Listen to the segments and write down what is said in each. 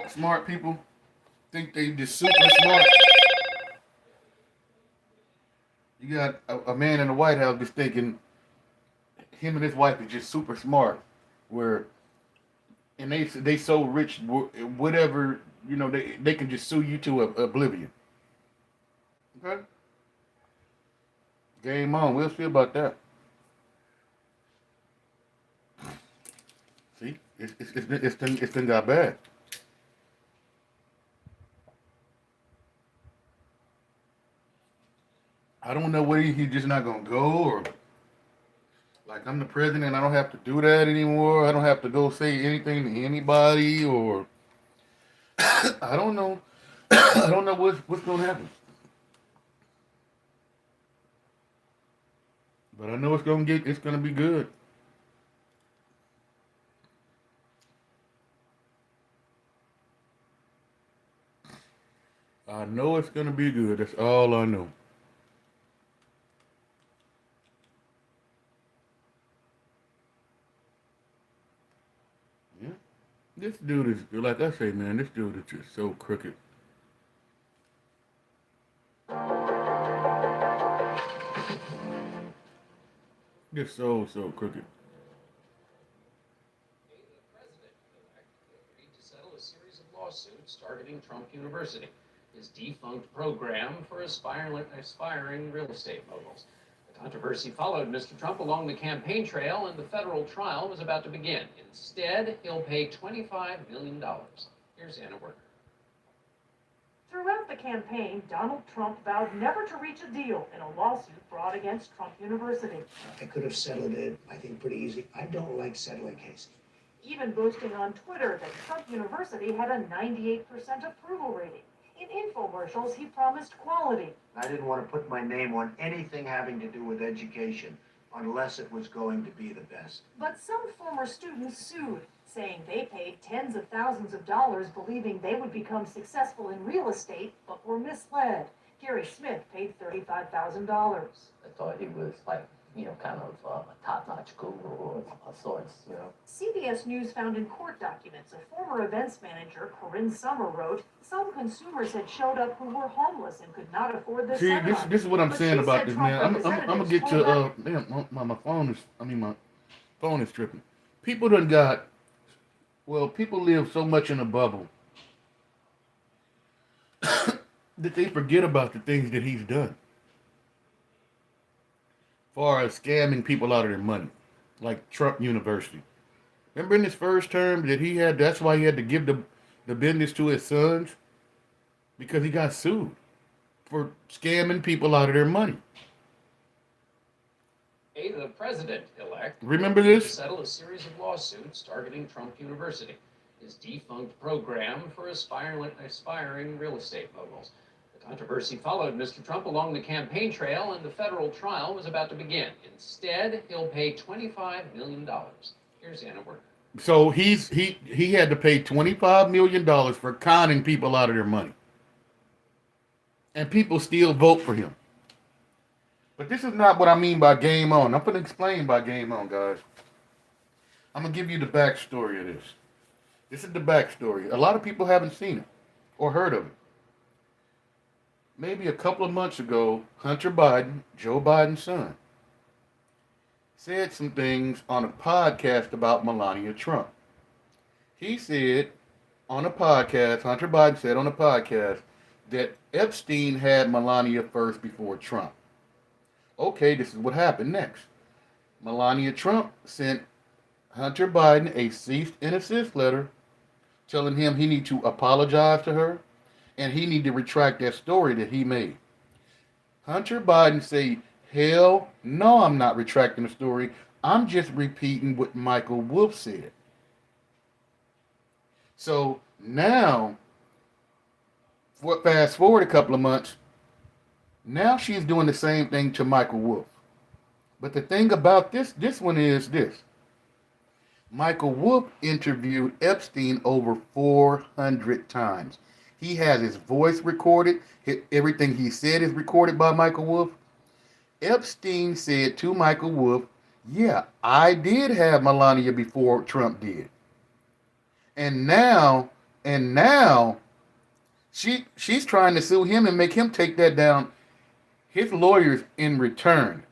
smart people think they just super smart. You got a man in the White House just thinking him and his wife is just super smart, where and they so rich, whatever they can just sue you to oblivion. Okay, game on. We'll see about that. See, it's been got bad. I don't know whether he's just not gonna go or like I'm the president. I don't have to do that anymore. I don't have to go say anything to anybody or I don't know. I don't know what's gonna happen. But I know it's gonna be good. I know it's gonna be good. That's all I know. Yeah. This dude is like I say, man. This dude is just so crooked. Just so crooked. The president-elect agreed to settle a series of lawsuits targeting Trump University, his defunct program for aspiring real estate moguls. The controversy followed Mr. Trump along the campaign trail, and the federal trial was about to begin. Instead, he'll pay $25 million. Here's Anna Werner. Throughout the campaign, Donald Trump vowed never to reach a deal in a lawsuit brought against Trump University. I could have settled it, I think, pretty easy. I don't like settling cases. Even boasting on Twitter that Trump University had a 98% approval rating. In infomercials, he promised quality. I didn't want to put my name on anything having to do with education unless it was going to be the best. But some former students sued, saying they paid tens of thousands of dollars believing they would become successful in real estate, but were misled. Gary Smith paid $35,000. I thought he was like, kind of a top-notch guru of sorts. CBS News found in court documents a former events manager, Corinne Summer, wrote some consumers had showed up who were homeless and could not afford the See, seminar. this is what I'm But saying she about said this, Trump man. I'm gonna representatives get told her to my phone is tripping. People done got people live so much in a bubble that they forget about the things that he's done. Far as scamming people out of their money, like Trump University. Remember in his first term that that's why he had to give the business to his sons? Because he got sued for scamming people out of their money. The president-elect Remember agreed to this? settle a series of lawsuits targeting Trump University, his defunct program for aspiring real estate moguls. The controversy followed Mr. Trump along the campaign trail, and the federal trial was about to begin. Instead, he'll pay $25 million. Here's Anna Werner. So he had to pay $25 million for conning people out of their money. And people still vote for him. But this is not what I mean by game on. I'm going to explain by game on, guys. I'm going to give you the backstory of this. This is the backstory. A lot of people haven't seen it or heard of it. Maybe a couple of months ago, Hunter Biden, Joe Biden's son, said some things on a podcast about Melania Trump. He said on a podcast, Hunter Biden said on a podcast, that Epstein had Melania first before Trump. Okay, this is what happened next. Melania Trump sent Hunter Biden a cease and desist letter telling him he need to apologize to her and he need to retract that story that he made. Hunter Biden say, hell no, I'm not retracting the story. I'm just repeating what Michael Wolff said. So now, fast forward a couple of months, now she's doing the same thing to Michael Wolff. But the thing about this one is this. Michael Wolff interviewed Epstein over 400 times. He has his voice recorded. Everything he said is recorded by Michael Wolff. Epstein said to Michael Wolff, yeah, I did have Melania before Trump did. And now And now she's trying to sue him and make him take that down. His lawyers in return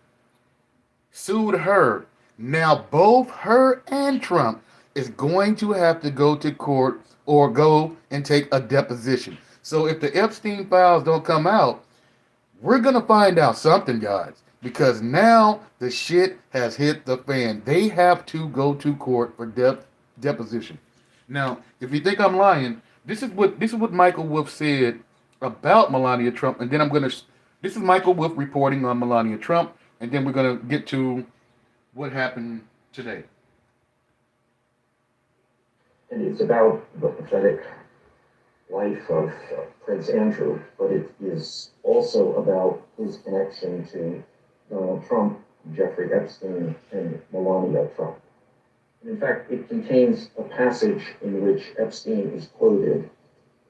sued her. Now both her and Trump is going to have to go to court or go and take a deposition. So if the Epstein files don't come out, we're going to find out something, guys, because now the shit has hit the fan. They have to go to court for deposition. Now, if you think I'm lying, this is what Michael Wolff said about Melania Trump, and then this is Michael Wolff reporting on Melania Trump, and then we're gonna get to what happened today. And it's about the pathetic life of Prince Andrew, but it is also about his connection to Donald Trump, Jeffrey Epstein, and Melania Trump. And in fact, it contains a passage in which Epstein is quoted.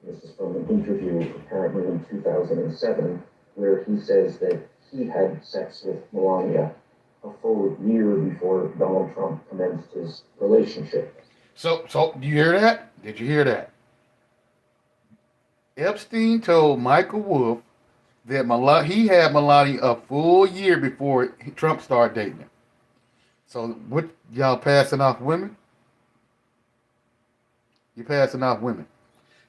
This is from an interview apparently in 2007, where he says that he had sex with Melania a full year before Donald Trump commenced his relationship. So do you hear that? Did you hear that? Epstein told Michael Wolff that he had Melania a full year before Trump started dating him. So what, y'all passing off women? You're passing off women.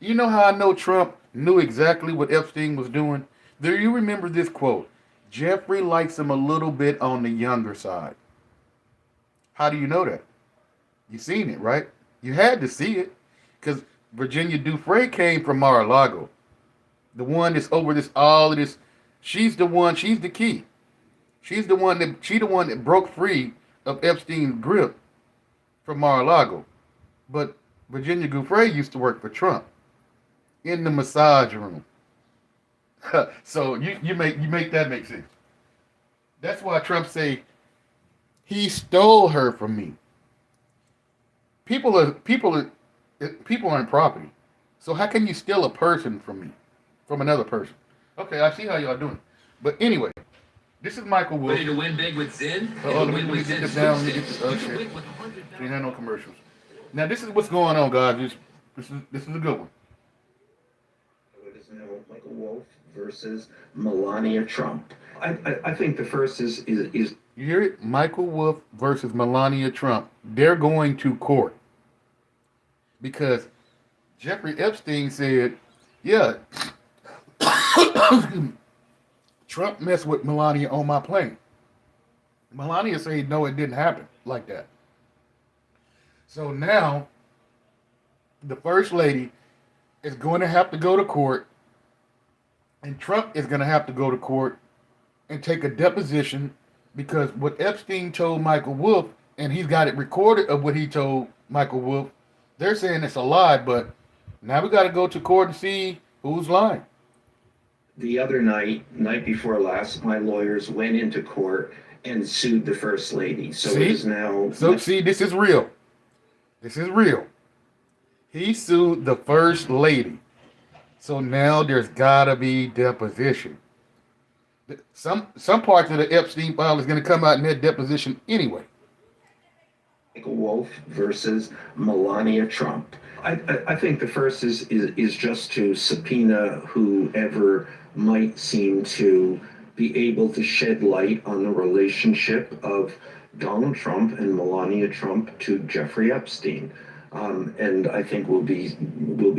You know how I know Trump knew exactly what Epstein was doing? Do you remember this quote? Jeffrey likes him a little bit on the younger side. How do you know that? You seen it, right? You had to see it, because Virginia Giuffre came from Mar-a-Lago. The one that's over all of this. She's the key. She the one that broke free of Epstein's grip from Mar-a-Lago. But Virginia Giuffre used to work for Trump in the massage room. So you make that make sense. That's why Trump say he stole her from me. People aren't property. So how can you steal a person from me, from another person? Okay, I see how y'all doing. But anyway, this is Michael Wolff. Ready to win big with Zyn? Let me get this down. Let me get this. Okay. We have no commercials. Now this is what's going on, guys. This is a good one. It is now Michael Wolff versus Melania Trump. I think the first is You hear it? Michael Wolff versus Melania Trump. They're going to court because Jeffrey Epstein said, yeah, Trump messed with Melania on my plane. Melania said, no, it didn't happen like that. So now the first lady is going to have to go to court, and Trump is going to have to go to court and take a deposition, because what Epstein told Michael Wolff, and he's got it recorded of what he told Michael Wolff, they're saying it's a lie, but now we got to go to court and see who's lying. the other night before last, my lawyers went into court and sued the First Lady. So See? it is now. So see, this is real. This is real. He sued the First Lady. So now there's gotta be deposition. Some parts of the Epstein file is gonna come out in that deposition anyway. Michael Wolff versus Melania Trump. I think the first is just to subpoena whoever might seem to be able to shed light on the relationship of Donald Trump and Melania Trump to Jeffrey Epstein. And I think we'll be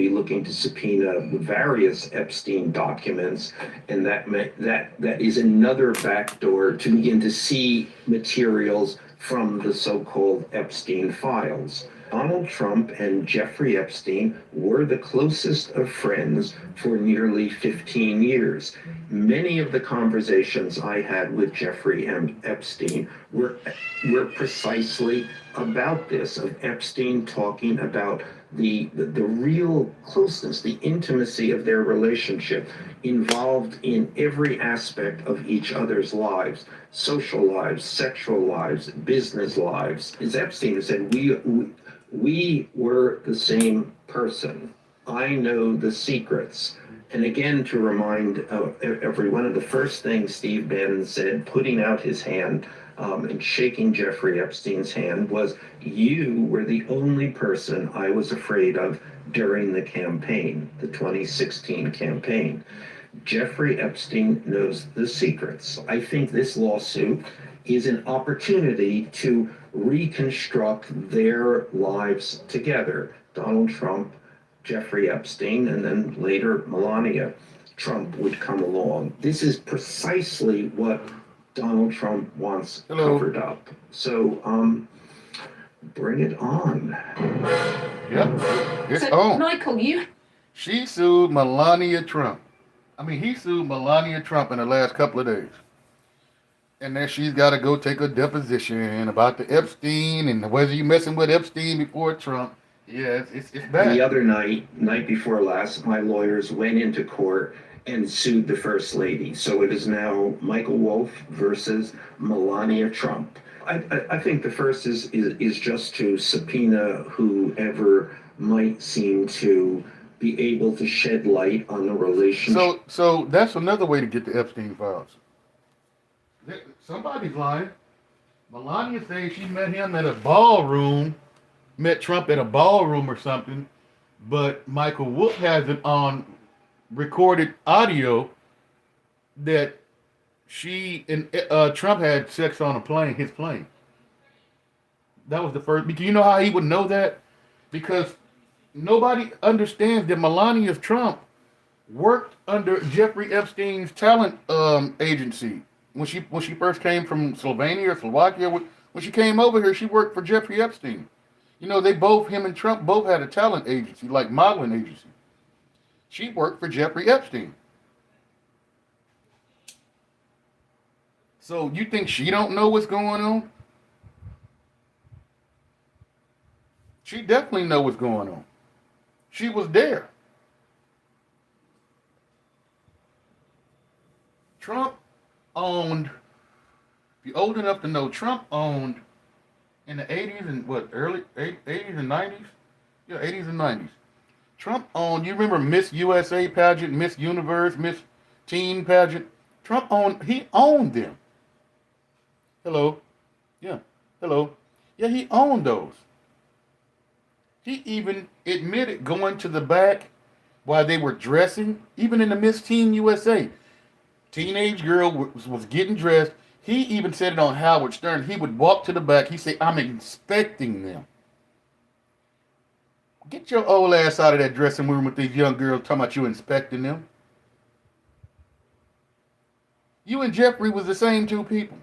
looking to subpoena the various Epstein documents, and that is another backdoor to begin to see materials from the so-called Epstein files. Donald Trump and Jeffrey Epstein were the closest of friends for nearly 15 years. Many of the conversations I had with Jeffrey Epstein were precisely about this, of Epstein talking about the real closeness, the intimacy of their relationship, involved in every aspect of each other's lives, social lives, sexual lives, business lives. As Epstein said, we were the same person. I know the secrets. And again, to remind everyone of the first thing Steve Bannon said, putting out his hand and shaking Jeffrey Epstein's hand was, "You were the only person I was afraid of during the campaign, the 2016 campaign." Jeffrey Epstein knows the secrets. I think this lawsuit is an opportunity to reconstruct their lives together. Donald Trump, Jeffrey Epstein, and then later Melania Trump would come along. This is precisely what Donald Trump wants covered up. So, bring it on. Yep, it's So, on. Michael, She sued Melania Trump. I mean, he sued Melania Trump in the last couple of days. And then she's got to go take a deposition about the Epstein and whether you messing with Epstein before Trump. Yeah, it's bad. The other night before last, my lawyers went into court and sued the First Lady. So it is now Michael Wolff versus Melania Trump. I think the first is just to subpoena whoever might seem to be able to shed light on the relationship. So that's another way to get the Epstein files. Somebody's lying. Melania says she met him at a ballroom, met Trump at a ballroom or something, but Michael Wolff has it on recorded audio that she and Trump had sex on a plane, his plane. That was the first. You know how he would know that? Because nobody understands that Melania Trump worked under Jeffrey Epstein's talent agency. When she first came from Slovenia or Slovakia, when she came over here, she worked for Jeffrey Epstein. You know, him and Trump both had a talent agency, like modeling agency. She worked for Jeffrey Epstein. So you think she don't know what's going on? She definitely know what's going on. She was there. Trump owned, if you're old enough to know, Trump owned in the 80s and early 80s and 90s? Yeah, 80s and 90s. Trump owned, you remember Miss USA pageant, Miss Universe, Miss Teen pageant? He owned them. Hello? Yeah, hello. Yeah, he owned those. He even admitted going to the back while they were dressing, even in the Miss Teen USA. Teenage girl was getting dressed. He even said it on Howard Stern. He would walk to the back. He said, "I'm inspecting them." Get your old ass out of that dressing room with these young girls talking about you inspecting them. You and Jeffrey was the same two people.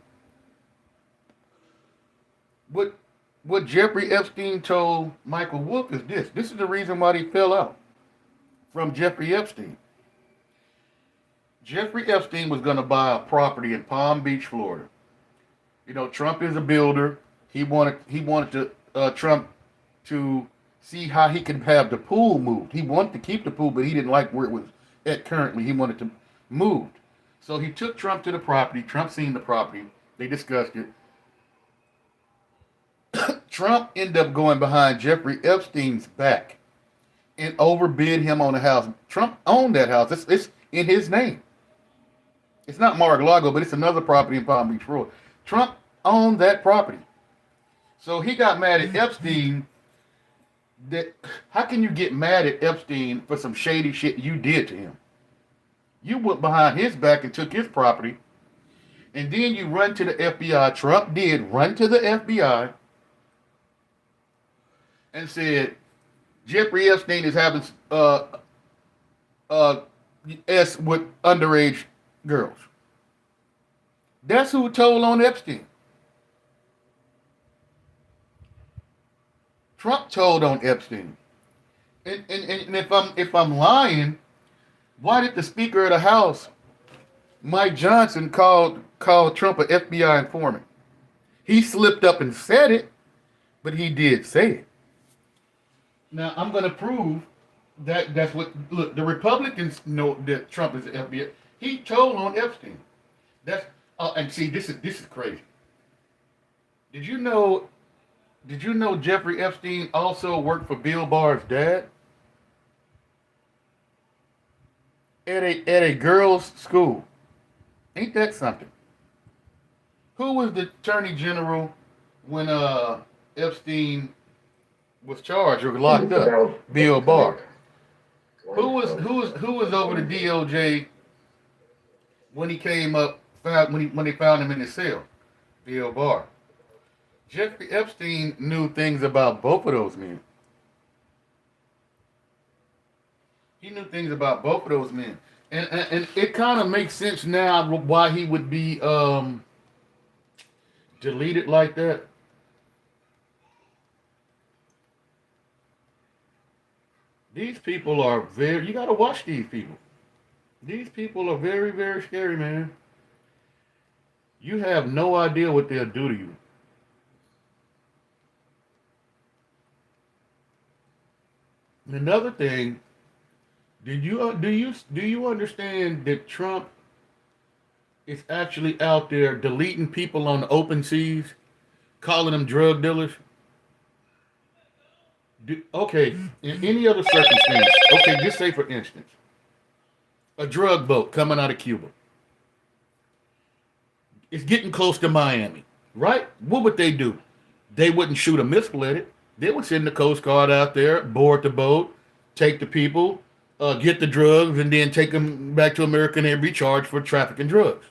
What Jeffrey Epstein told Michael Wolff is this. This is the reason why they fell out from Jeffrey Epstein. Jeffrey Epstein was going to buy a property in Palm Beach, Florida. You know, Trump is a builder. He wanted Trump to see how he could have the pool moved. He wanted to keep the pool, but he didn't like where it was at currently. He wanted to move. So he took Trump to the property. Trump seen the property. They discussed it. Trump ended up going behind Jeffrey Epstein's back and overbid him on the house. Trump owned that house. It's in his name. It's not Mar-a-Lago, but it's another property in Palm Beach, Florida. Trump owned that property. So he got mad at Epstein. How can you get mad at Epstein for some shady shit you did to him? You went behind his back and took his property, and then you run to the FBI. Trump did run to the FBI and said, Jeffrey Epstein is having S with underage girls. That's who told on Epstein. Trump told on Epstein. And if I'm lying, why did the Speaker of the House, Mike Johnson, call Trump an FBI informant? He slipped up and said it, but he did say it. Now I'm going to prove that's what. Look, the Republicans know that Trump is the FBI. He told on Epstein. And see, this is crazy. Did you know Jeffrey Epstein also worked for Bill Barr's dad at a girls' school? Ain't that something? Who was the attorney general when Epstein was charged or locked up? Bill Barr. Who was over the DOJ when he came up when they found him in his cell? Bill Barr. Jeffrey Epstein knew things about both of those men. He knew things about both of those men. And it kind of makes sense now why he would be deleted like that. These people are you got to watch these people. These people are very, very scary, man. You have no idea what they'll do to you. And another thing, do you understand that Trump is actually out there deleting people on the open seas, calling them drug dealers? Okay, in any other circumstance, okay, just say for instance, a drug boat coming out of Cuba. It's getting close to Miami, right? What would they do? They wouldn't shoot a missile at it. They would send the Coast Guard out there, board the boat, take the people, get the drugs, and then take them back to America and they'd be charged for trafficking drugs.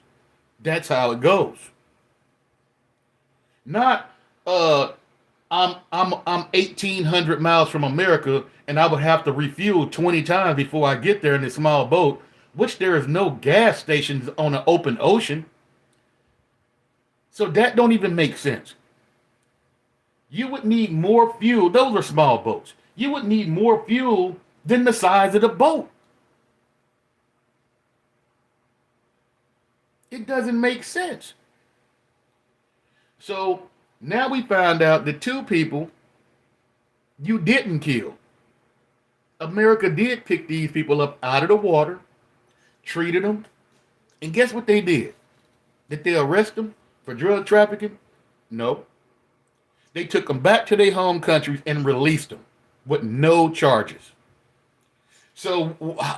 That's how it goes. Not I'm 1,800 miles from America and I would have to refuel 20 times before I get there in this small boat, which there is no gas stations on an open ocean. So that don't even make sense. You would need more fuel. Those are small boats. You would need more fuel than the size of the boat. It doesn't make sense. So now we found out that two people you didn't kill. America did pick these people up out of the water, treated them, and guess what they did? Did they arrest them for drug trafficking? No. They took them back to their home countries and released them with no charges. So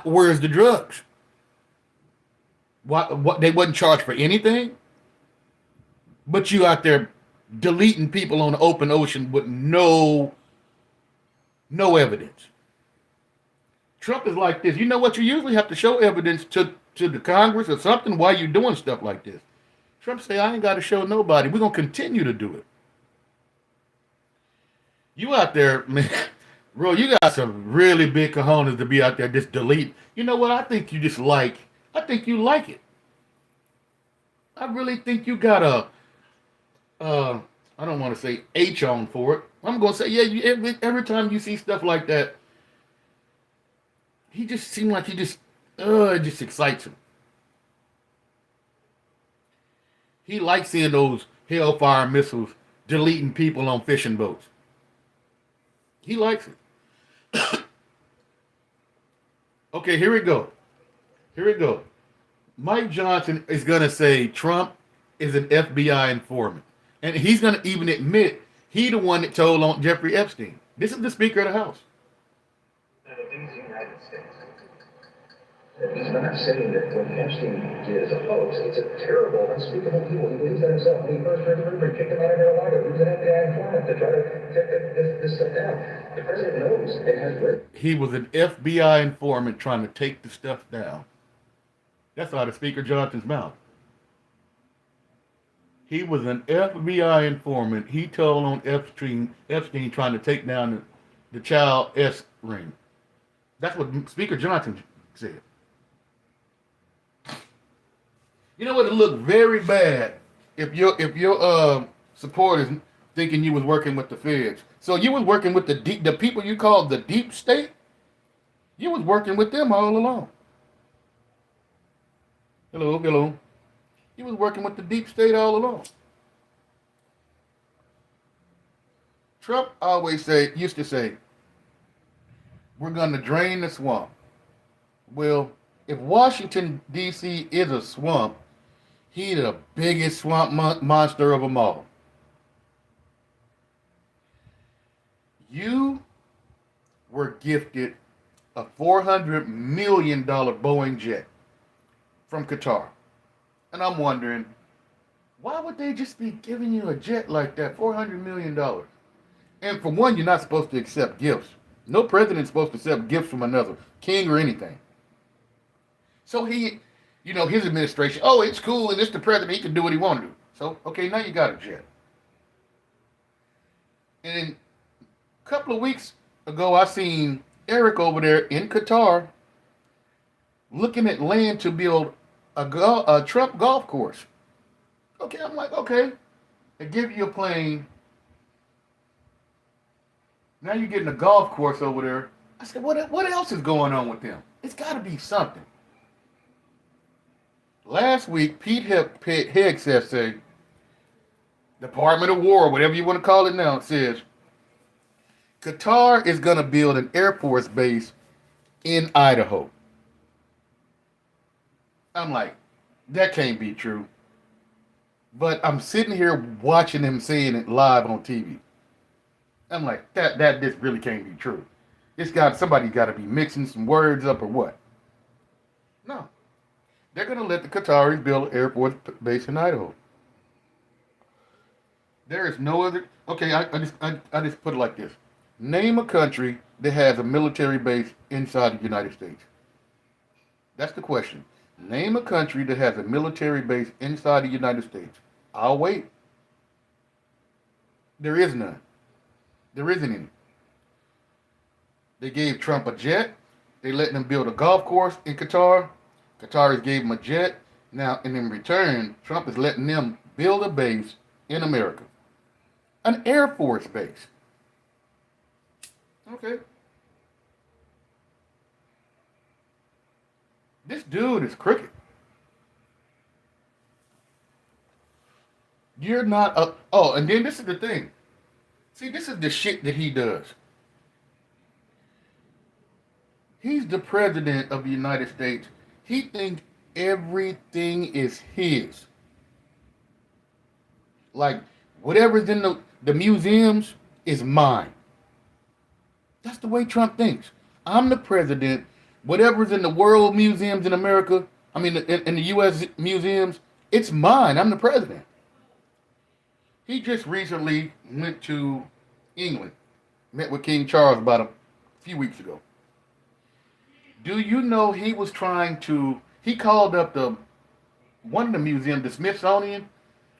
where's the drugs? What they wasn't charged for anything? But you out there deleting people on the open ocean with no evidence. Trump is like this. You know what? You usually have to show evidence to the Congress or something why you're doing stuff like this. Trump say, I ain't got to show nobody. We're going to continue to do it. You out there, man, bro, you got some really big cojones to be out there just delete. You know what? I think you like it. I really think you got I don't want to say H on for it. I'm going to say, yeah, every time you see stuff like that, he just seemed like it just excites him. He likes seeing those Hellfire missiles deleting people on fishing boats. He likes it. Okay, here we go. Mike Johnson is going to say Trump is an FBI informant. And he's going to even admit he the one that told on Jeffrey Epstein. This is the Speaker of the House. These United States. He's not saying that what Epstein did is a hoax. It's a terrible, unspeakable evil. He believes that himself. When he first heard the rumor, he kicked him out of Mar-a-Lago. He was an FBI informant to try to take this stuff down. The president knows it has worked. He was an FBI informant trying to take the stuff down. That's out of Speaker Johnson's mouth. He was an FBI informant. He told on Epstein trying to take down the Child S ring. That's what Speaker Johnson said. You know what? It looked very bad if your supporters thinking you was working with the feds. So you was working with the people you called the deep state. You was working with them all along. Hello. You was working with the deep state all along. Trump used to say, we're going to drain the swamp. Well, if Washington, D.C. is a swamp, he's the biggest swamp monster of them all. You were gifted a $400 million Boeing jet from Qatar. And I'm wondering, Why would they just be giving you a jet like that, $400 million? And for one, you're not supposed to accept gifts. No president's supposed to accept gifts from another king or anything. So his administration, oh, it's cool, and it's the president, he can do what he want to do. So, okay, now you got a jet. And a couple of weeks ago, I seen Eric over there in Qatar looking at land to build a Trump golf course. Okay, I'm like, okay, they give you a plane. Now you're getting a golf course over there. I said, what else is going on with them? It's got to be something. Last week, Pete Hegseth said, Department of War, whatever you want to call it now, says Qatar is going to build an Air Force base in Idaho. I'm like, that can't be true. But I'm sitting here watching him saying it live on TV. I'm like, that this really can't be true. Somebody's got to be mixing some words up or what? No. They're going to let the Qataris build an Air Force base in Idaho. There is no other. Okay, I just put it like this. Name a country that has a military base inside the United States. That's the question. Name a country that has a military base inside the United States. I'll wait. There is none. There isn't any. They gave Trump a jet. They let him build a golf course in Qatar. Qataris gave him a jet. Now, and in return, Trump is letting them build a base in America. An Air Force base. Okay. This dude is crooked. You're not a. Oh, and then this is the thing. See, this is the shit that he does. He's the president of the United States. He thinks everything is his. Like, whatever's in the museums is mine. That's the way Trump thinks. I'm the president. Whatever's in the world museums in America, in the U.S. museums, it's mine. I'm the president. He just recently went to England, met with King Charles about a few weeks ago. Do you know he called up one of the museums, the Smithsonian,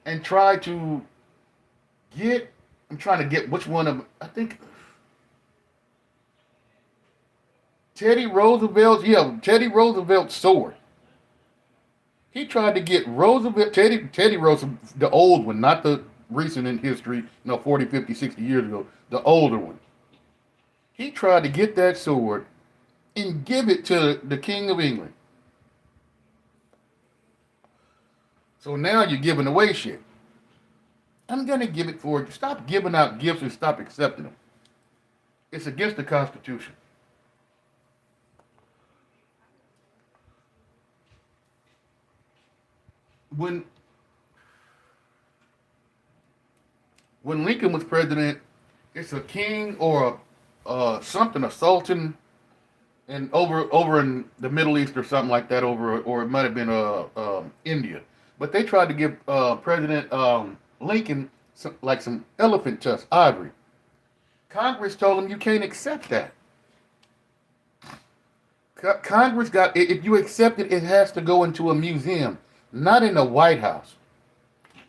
and tried to I'm trying to get which one of, I think, Teddy Roosevelt's sword. He tried to get Teddy Roosevelt, the old one, not the recent in history, 40, 50, 60 years ago, the older one. He tried to get that sword and give it to the King of England. So now you're giving away shit. I'm going to give it for you. Stop giving out gifts and stop accepting them. It's against the Constitution. When Lincoln was president, it's a king or a sultan, and over in the Middle East or something like that, or it might have been India. But they tried to give President Lincoln some elephant tusk, ivory. Congress told him you can't accept that. Congress if you accept it, it has to go into a museum, not in the White House.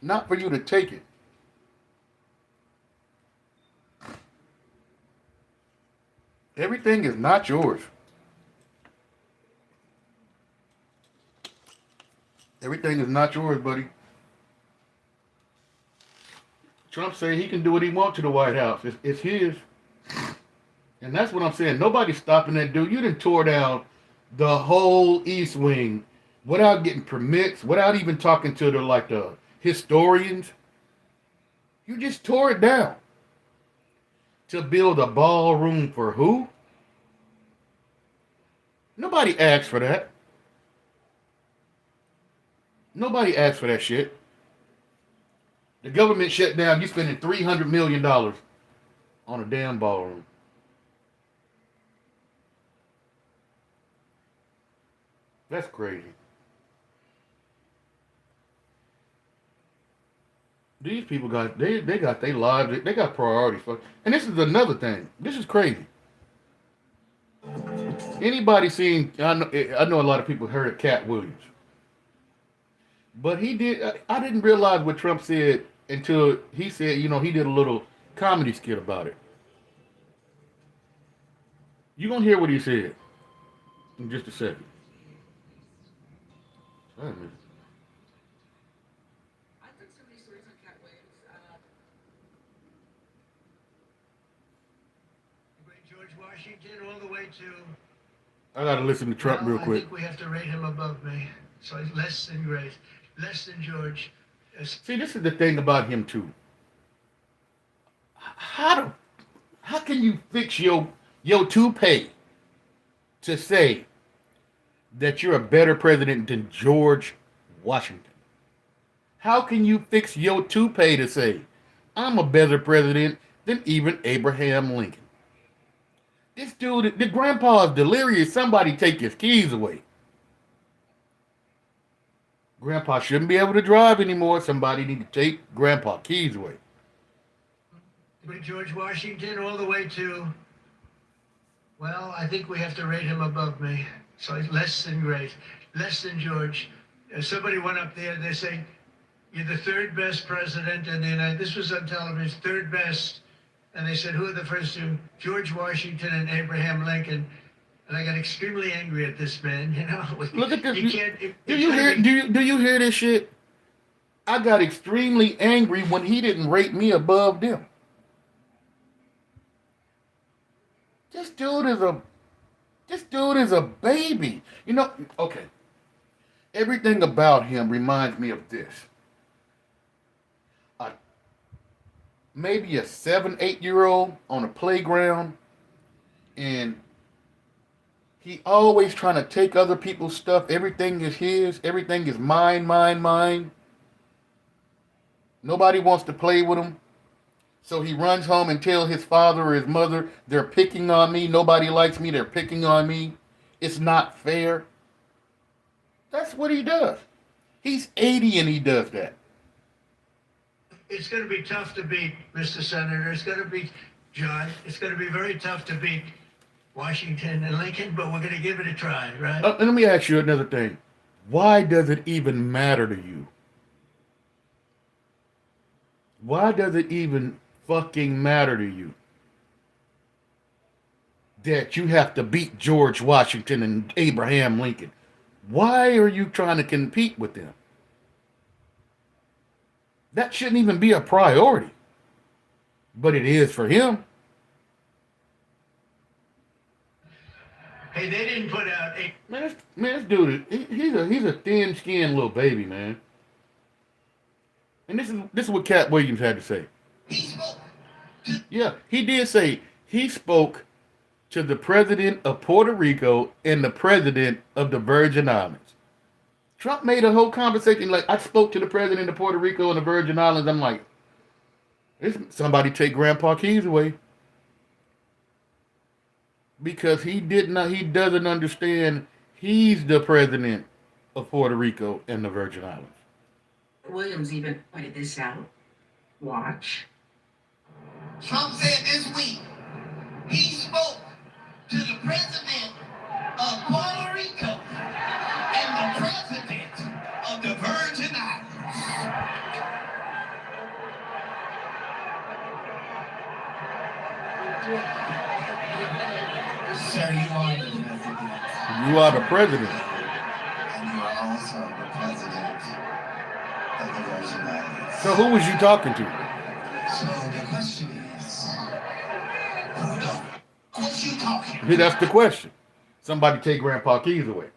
Not for you to take it. Everything is not yours. Everything is not yours, buddy. Trump said he can do what he wants to the White House. It's his. And that's what I'm saying. Nobody's stopping that dude. You done tore down the whole East Wing without getting permits, without even talking to the historians. You just tore it down. To build a ballroom for who? Nobody asked for that. Nobody asked for that shit. The government shut down. You spending $300 million on a damn ballroom. That's crazy. These people got they got their lives. They got priorities. And this is another thing. This is crazy. Anybody seen? I know a lot of people heard of Cat Williams, but he did. I didn't realize what Trump said until he said, he did a little comedy skit about it. You're gonna hear what he said in just a second. Wait a minute. I took some of these stories on Cat Williams. Great George Washington, all the way to. I gotta listen to Trump real I quick. think we have to rate him above me. So he's less than great, less than George. See, this is the thing about him too. How can you fix your toupee to say that you're a better president than George Washington? How can you fix your toupee to say I'm a better president than even Abraham Lincoln? This dude, the grandpa is delirious. Somebody take his keys away. Grandpa shouldn't be able to drive anymore. Somebody need to take grandpa keys away. Great George Washington, all the way to. Well, I think we have to rate him above me. So he's less than great, less than George. Somebody went up there, they say, you're the third best president in the United States. This was on television, third best. And they said, who are the first two? George Washington and Abraham Lincoln. And I got extremely angry at this man, Look at this. You can't. Do you hear this shit? I got extremely angry when he didn't rate me above them. This dude is a baby. Okay. Everything about him reminds me of this. Maybe a 7-8-year-old on a playground, and he always trying to take other people's stuff. Everything is his. Everything is mine, mine, mine. Nobody wants to play with him. So he runs home and tells his father or his mother, they're picking on me. Nobody likes me. They're picking on me. It's not fair. That's what he does. He's 80 and he does that. It's going to be tough to beat, Mr. Senator. It's going to be, John, it's going to be very tough to beat Washington and Lincoln, but we're going to give it a try, right? Let me ask you another thing. Why does it even matter to you? Why does it even fucking matter to you that you have to beat George Washington and Abraham Lincoln? Why are you trying to compete with them? That shouldn't even be a priority. But it is for him. Hey, they didn't put out a... Man, this dude, he's a thin-skinned little baby, man. And this is what Cat Williams had to say. He spoke. Yeah, he did say he spoke to the president of Puerto Rico and the president of the Virgin Islands. Trump made a whole conversation like, I spoke to the president of Puerto Rico and the Virgin Islands. I'm like, somebody take grandpa keys away. Because he doesn't understand he's the president of Puerto Rico and the Virgin Islands. Williams even pointed this out. Watch. Trump said this week he spoke to the president of Puerto Rico and the president of the Virgin Islands. Sir, you are the president. You are the president. And you are also the president of the Virgin Islands. So who was you talking to? So the question is, who's you talking to? That's the question. Somebody take grandpa keys away.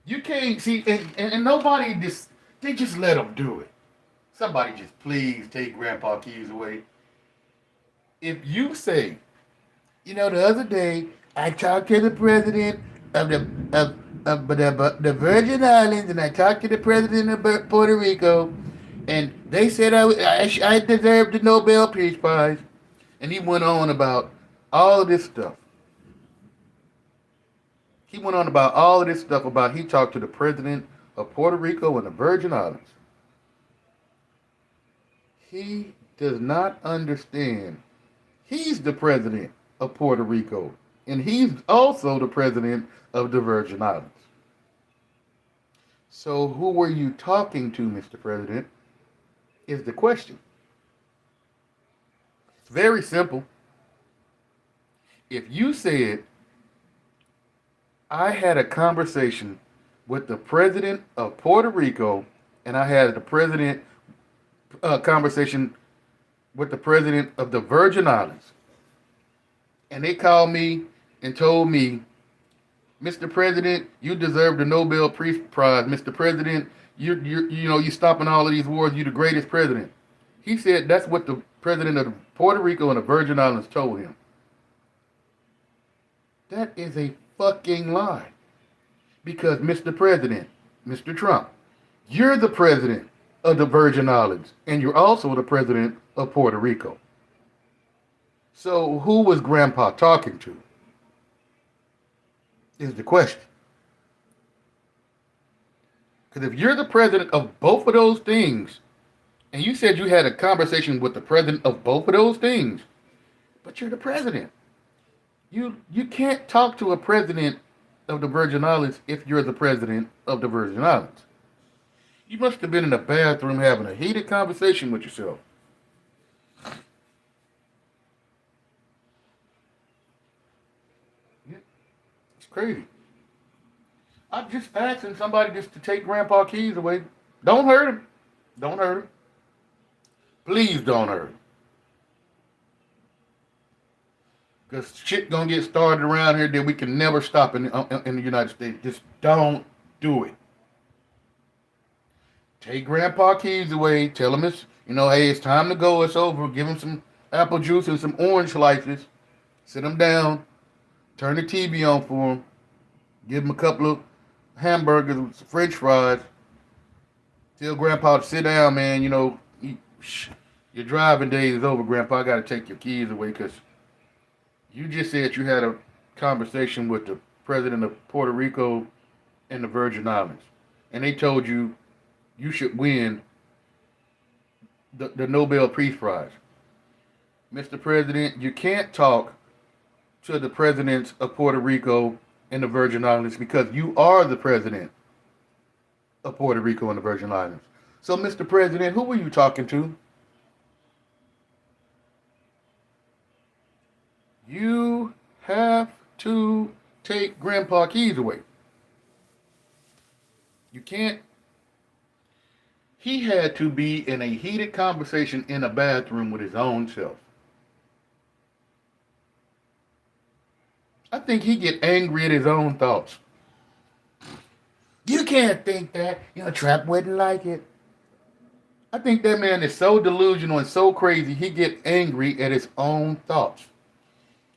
You can't see, and nobody they just let them do it. Somebody just please take grandpa keys away. If you say, the other day I talked to the president of the Virgin Islands and I talked to the president of Puerto Rico, and they said I deserved the Nobel Peace Prize, and he went on about all of this stuff. He went on about all of this stuff about he talked to the president of Puerto Rico and the Virgin Islands. He does not understand. He's the president of Puerto Rico, and he's also the president of the Virgin Islands. So, who were you talking to, Mr. President? Is the question. It's very simple. If you said, I had a conversation with the president of Puerto Rico, and I had the president conversation with the president of the Virgin Islands, and they called me and told me, Mr. President, you deserve the Nobel Peace Prize. Mr. President, you stopping all of these wars. You're the greatest president. He said that's what the president of Puerto Rico and the Virgin Islands told him. That is a fucking lie. Because Mr. President, Mr. Trump, you're the president of the Virgin Islands, and you're also the president of Puerto Rico. So who was Grandpa talking to? Is the question. Because if you're the president of both of those things, and you said you had a conversation with the president of both of those things, but you're the president. You can't talk to a president of the Virgin Islands if you're the president of the Virgin Islands. You must have been in the bathroom having a heated conversation with yourself. Yeah, it's crazy. I'm just asking somebody just to take Grandpa keys away. Don't hurt him. Don't hurt him. Please don't hurt him. Because shit gonna get started around here that we can never stop in the United States. Just don't do it. Take Grandpa keys away. Tell him it's, hey, it's time to go. It's over. Give him some apple juice and some orange slices. Sit him down. Turn the TV on for him. Give him a couple of hamburgers with some French fries. Tell Grandpa to sit down, man. Your driving day is over, Grandpa. I got to take your keys away because you just said you had a conversation with the president of Puerto Rico and the Virgin Islands. And they told you you should win the Nobel Peace Prize. Mr. President, you can't talk to the presidents of Puerto Rico and the Virgin Islands because you are the president of Puerto Rico and the Virgin Islands. So, Mr. President, who were you talking to? You have to take Grandpa keys away. You can't. He had to be in a heated conversation in a bathroom with his own self. I think he get angry at his own thoughts. You can't think that. Trump wouldn't like it. I think that man is so delusional and so crazy, he get angry at his own thoughts.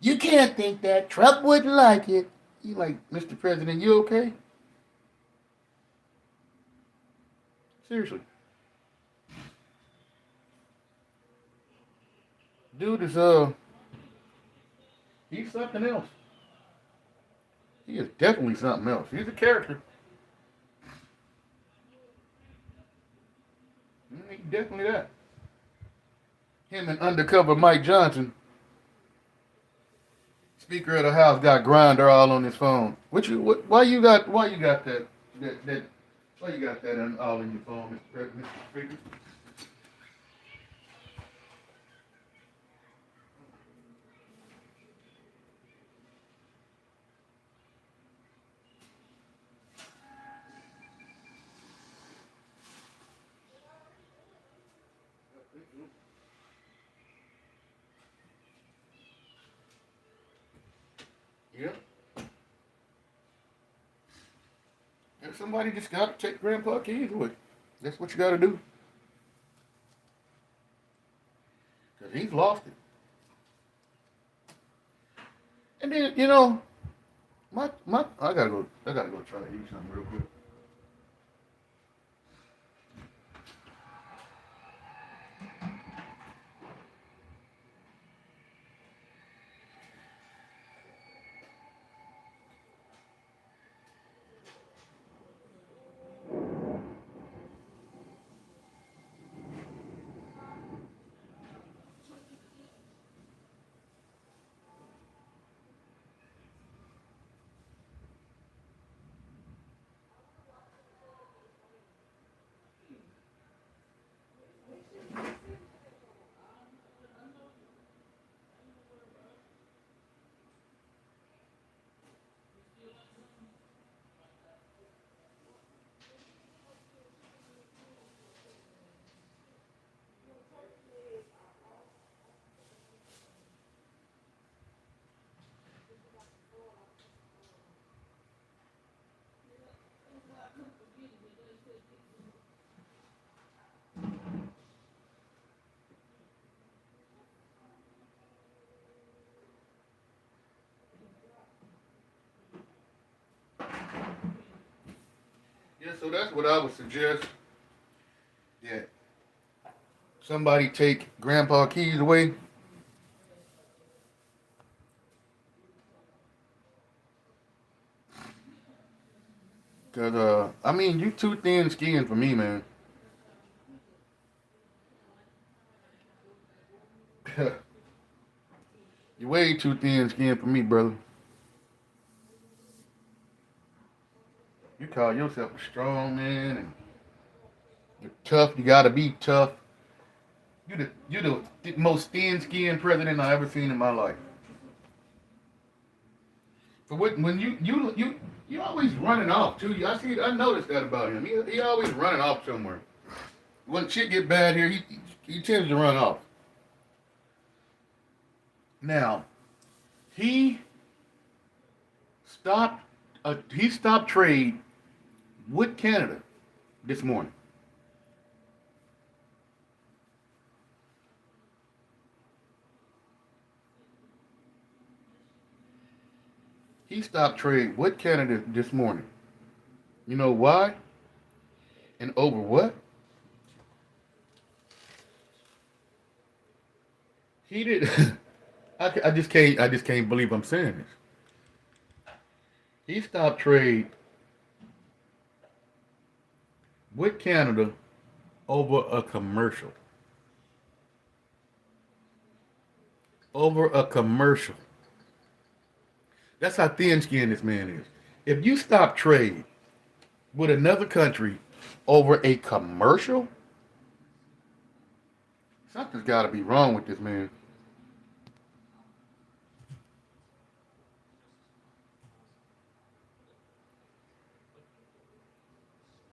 You can't think that. Trump wouldn't like it. You like, Mr. President, you okay? Seriously. Dude is, he's something else. He is definitely something else. He's a character. He's definitely that. Him and undercover Mike Johnson, Speaker of the House, got Grindr all on his phone. Why you got that? Why you got that all in your phone, Mr. Speaker? Yeah. And somebody just got to take Grandpa keys away. That's what you got to do. Because he's lost it. And then, I gotta go try to eat something real quick. so that's what I would suggest. That somebody take Grandpa Keys away. Cause I mean, you too thin skinned for me, man. You way too thin skinned for me, brother. You call yourself a strong man and you're tough. You gotta be tough. You the most thin skinned president I ever seen in my life. But when you always running off too. I noticed that about him. He always running off somewhere. When shit get bad here, he tends to run off. Now, he stopped trade with Canada this morning. He stopped trade with Canada this morning. You know why? And over what? He did. I just can't believe I'm saying this. He stopped trade with Canada over a commercial. Over a commercial. That's how thin-skinned this man is. If you stop trade with another country over a commercial, something's got to be wrong with this man.